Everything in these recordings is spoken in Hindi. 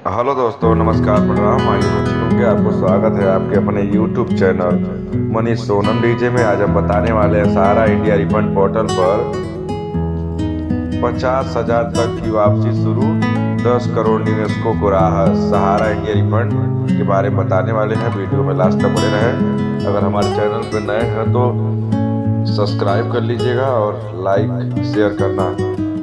हेलो दोस्तों, नमस्कार, प्रणाम। आइए बच्चों के आपको स्वागत है आपके अपने YouTube channel Manish Sonam DJ में। आज हम बताने वाले हैं सहारा इंडिया रिफंड पोर्टल पर 50,000 तक की वापसी शुरू, 10 करोड़ निवेशकों को राहत। सहारा इंडिया रिफंड के बारे में बताने वाले हैं, वीडियो में लास्ट तक बने रहें। अगर हमारे चैनल पर नए हैं तो सब्सक्राइब कर लीजिएगा और लाइक शेयर करना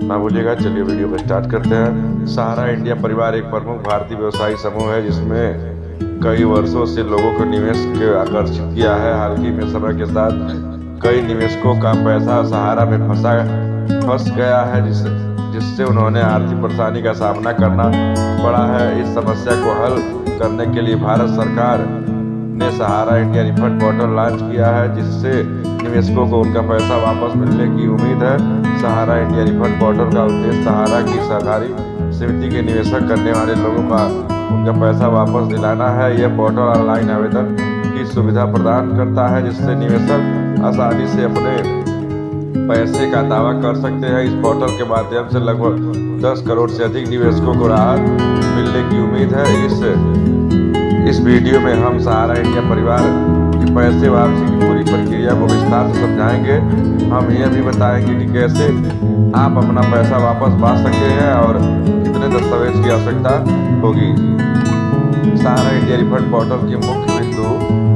ना भूलिएगा। चलिए वीडियो को स्टार्ट करते हैं। सहारा इंडिया परिवार एक प्रमुख भारतीय व्यवसायी समूह है जिसमें कई वर्षों से लोगों को निवेश के आकर्षित किया है। हाल ही में समय के साथ कई निवेशकों का पैसा सहारा में फंस गया है जिससे उन्होंने आर्थिक परेशानी का सामना करना पड़ा है। इस समस्या को हल करने के लिए भारत सरकार ने सहारा इंडिया रिफंड पोर्टल लॉन्च किया है जिससे निवेशकों को उनका पैसा वापस मिलने की उम्मीद है। सहारा इंडिया रिफंड पोर्टल का उद्देश्य सहारा की सहकारी समिति के निवेशक करने वाले लोगों का उनका पैसा वापस दिलाना है। यह पोर्टल ऑनलाइन आवेदन की सुविधा प्रदान करता है जिससे निवेशक आसानी से अपने पैसे का दावा कर सकते हैं। इस पोर्टल के माध्यम से लगभग 10 करोड़ से अधिक निवेशकों को राहत मिलने की उम्मीद है। इस वीडियो में हम सहारा इंडिया परिवार की पैसे वापसी की पूरी प्रक्रिया को विस्तार से समझाएंगे। हम यह भी बताएंगे कि कैसे आप अपना पैसा वापस पा सकते हैं और कितने दस्तावेज की आवश्यकता होगी। सहारा इंडिया रिफंड पोर्टल के मुख्य बिंदु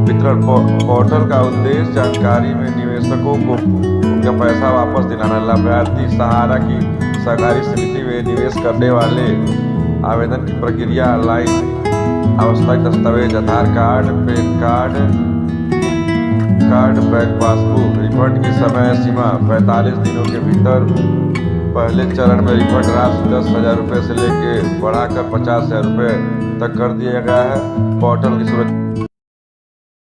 वितरण। पोर्टल का उद्देश्य जानकारी में निवेशकों को उनका पैसा वापस दिलाना। लाभार्थी सहारा की सहकारी समिति में निवेश करने वाले आवेदन की प्रक्रिया ऑनलाइन। आवश्यक दस्तावेज Aadhaar card, PAN card, bank passbook. Refund की समय सीमा 45 दिनों के भीतर। पहले चरण में रिफंड राशि 10,000 रुपये से लेकर बढ़ाकर 50,000 रुपये तक कर दिया गया है। पोर्टल की सुरक्षा